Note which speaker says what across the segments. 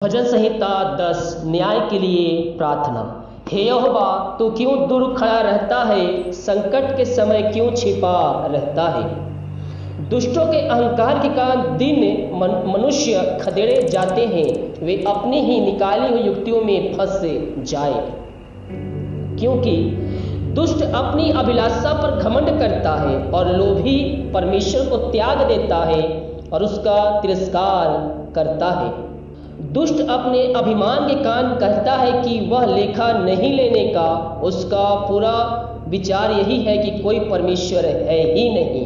Speaker 1: भजन संहिता 10 न्याय के लिए प्रार्थना। हे यहोवा, तू क्यों दूर खड़ा रहता है? संकट के समय क्यों छिपा रहता है? दुष्टों के अहंकार के कारण दिन मनुष्य खदेड़े जाते हैं, वे अपनी ही निकाली हुई युक्तियों में फंस जाए। क्योंकि दुष्ट अपनी अभिलाषा पर घमंड करता है और लोभी परमेश्वर को त्याग देता है और उसका तिरस्कार करता है। दुष्ट अपने अभिमान के कारण कहता है कि वह लेखा नहीं लेने का। उसका पूरा विचार यही है कि कोई परमेश्वर है ही नहीं।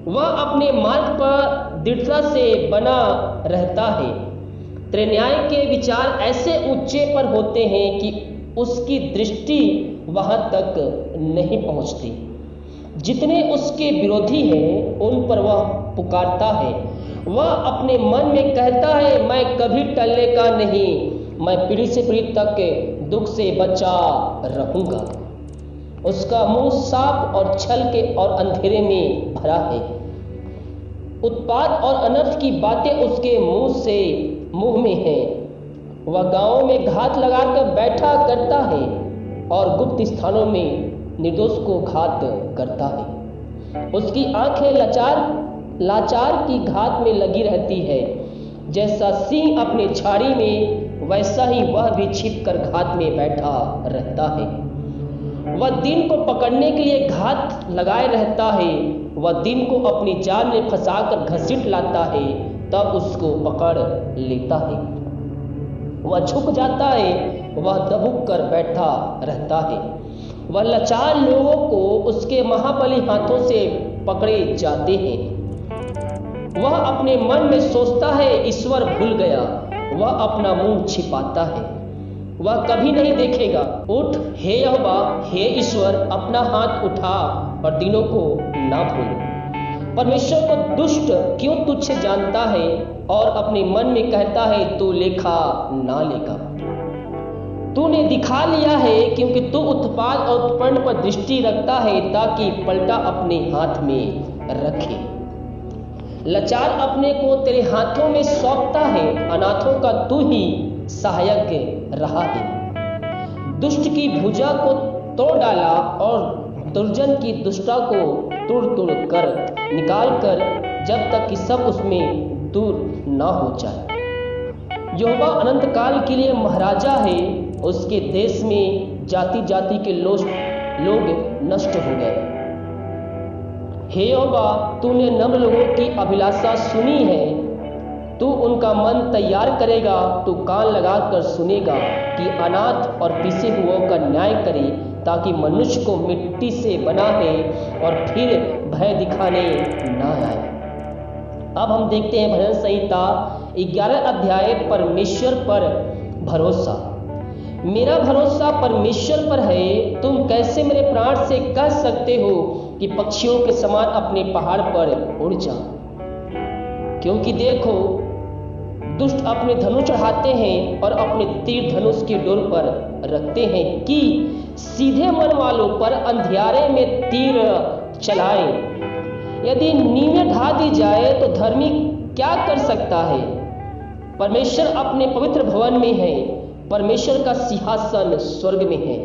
Speaker 1: वह अपने मार्ग पर दृढ़ता से बना रहता है। तेरे न्याय के विचार ऐसे ऊंचे पर होते हैं कि उसकी दृष्टि वहां तक नहीं पहुंचती। जितने उसके विरोधी हैं उन पर वह पुकारता है। वह अपने मन में कहता है, मैं कभी टलने का नहीं, मैं पीढ़ी से पीढ़ी तक दुख से बचा रहूंगा। उसका मुंह साप और छल के और अंधेरे में भरा है। उत्पात और अनर्थ की बातें उसके मुंह में है। वह गांवों में घात लगाकर बैठा करता है और गुप्त स्थानों में निर्दोष को घात करता है। उसकी आंखें लाचार की घात में लगी रहती है। जैसा सिंह अपने झाड़ी में, वैसा ही वह भी छिप कर घात में बैठा रहता है। वह दिन को पकड़ने के लिए घात लगाए रहता है। वह दिन को अपनी जाल में फंसाकर घसीट लाता है, तब उसको पकड़ लेता है। वह झुक जाता है, वह दबुक कर बैठा रहता है। वह लाचार लोगों को उसके महाबली हाथों से पकड़े जाते हैं। वह अपने मन में सोचता है, ईश्वर भूल गया। वह अपना मुंह छिपाता है, वह कभी नहीं देखेगा। उठ हे यहोवा, हे ईश्वर, अपना हाथ उठा और दिनों को ना भूल। परमेश्वर को दुष्ट क्यों तुच्छ जानता है और अपने मन में कहता है, तू लेखा ना लेगा। तूने दिखा लिया है क्योंकि तू उत्पात और उत्पन्न पर दृष्टि रखता है, ताकि पलटा अपने हाथ में रखे। लाचार अपने को तेरे हाथों में सौंपता है, अनाथों का तू ही सहायक रहा है। दुष्ट की भुजा को तोड़ डाला और दुर्जन की दुष्टता को तुड़ कर निकाल कर, जब तक कि सब उसमें दूर ना हो जाए। यहोवा अनंत काल के लिए महाराजा है। उसके देश में जाति जाति के लोग नष्ट हो गए। हे यहोवा, तूने नम्र लोगों की अभिलाषा सुनी है। तू उनका मन तैयार करेगा। तू कान लगाकर सुनेगा कि अनाथ और पिसे हुओं का न्याय करे, ताकि मनुष्य को मिट्टी से बना है और फिर भय दिखाने ना आए। अब हम देखते हैं भजन संहिता 11 अध्याय, परमेश्वर पर भरोसा। मेरा भरोसा परमेश्वर पर है। तुम कैसे मेरे प्राण से कह सकते हो कि पक्षियों के समान अपने पहाड़ पर उड़ जा? क्योंकि देखो, दुष्ट अपने धनुष चढ़ाते हैं और अपने तीर धनुष की डोर पर रखते हैं कि सीधे मन वालों पर अंधियारे में तीर चलाएं। यदि नींवें ढा दी जाए तो धर्मी क्या कर सकता है? परमेश्वर अपने पवित्र भवन में है। परमेश्वर का सिंहासन स्वर्ग में है।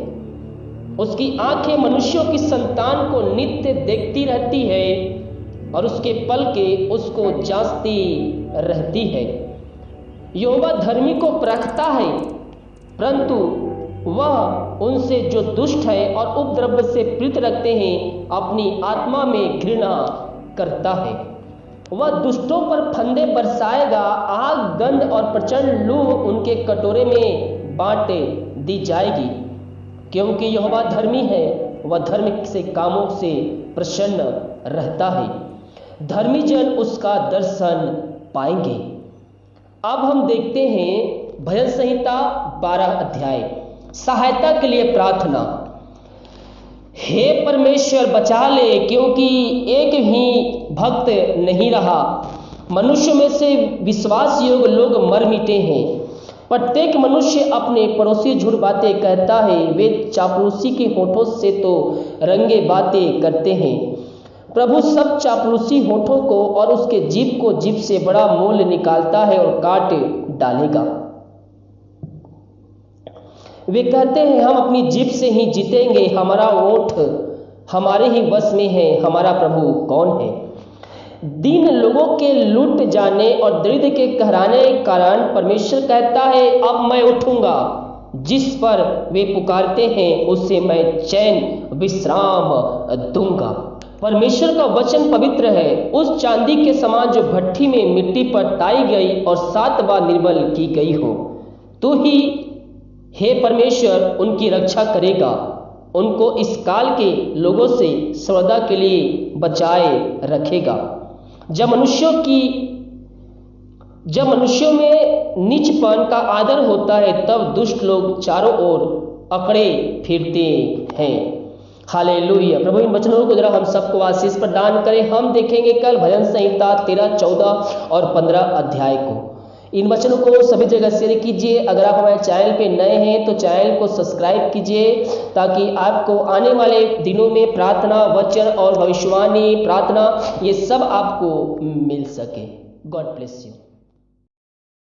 Speaker 1: उसकी आंखें मनुष्यों की संतान को नित्य देखती रहती है और उसके पलकें उसको जांचती रहती है। यहोवा धर्मी को परखता है, परंतु वह उनसे जो दुष्ट है और उपद्रव से प्रीत रखते हैं, अपनी आत्मा में घृणा करता है। वह दुष्टों पर फंदे बरसाएगा। आग, गंध और प्रचंड लू उनके कटोरे में बांट दी जाएगी। क्योंकि यहोवा धर्मी है, वह धर्म से कामों से प्रसन्न रहता है। धर्मी जन उसका दर्शन पाएंगे। अब हम देखते हैं भजन संहिता 12 अध्याय, सहायता के लिए प्रार्थना। हे परमेश्वर, बचा ले, क्योंकि एक ही भक्त नहीं रहा। मनुष्य में से विश्वास योग्य लोग मर मिटे हैं। प्रत्येक मनुष्य अपने पड़ोसी झूठ बातें कहता है। वे चापलूसी के होठों से तो रंगे बातें करते हैं। प्रभु सब चापलूसी होठों को और उसके जीभ को जीभ से बड़ा मोल निकालता है और काट डालेगा। वे कहते हैं हम अपनी जीभ से ही जीतेंगे, हमारा ओठ हमारे ही वश में है, हमारा प्रभु कौन है। दीन लोगों के लूट जाने और दरिद्र के कहराने के कारण परमेश्वर कहता है अब मैं उठूंगा, जिस पर वे पुकारते हैं उससे मैं चैन विश्राम दूंगा। परमेश्वर का वचन पवित्र है, उस चांदी के समान जो भट्ठी में मिट्टी पर ताई गई और 7 बार निर्मल की गई हो। तू ही हे परमेश्वर उनकी रक्षा करेगा, उनको इस काल के लोगों से सदा के लिए बचाए रखेगा। जब मनुष्यों में नीचपन का आदर होता है तब दुष्ट लोग चारों ओर अकड़े फिरते हैं। हालेलुया। प्रभु इन वचनों को जरा हम सबको आशीष प्रदान करें। हम देखेंगे कल भजन संहिता 13, 14 और 15 अध्याय को। इन वचनों को सभी जगह शेयर कीजिए। अगर आप हमारे चैनल पे नए हैं तो चैनल को सब्सक्राइब कीजिए, ताकि आपको आने वाले दिनों में प्रार्थना, वचन और भविष्यवाणी, प्रार्थना ये सब आपको मिल सके। God bless you.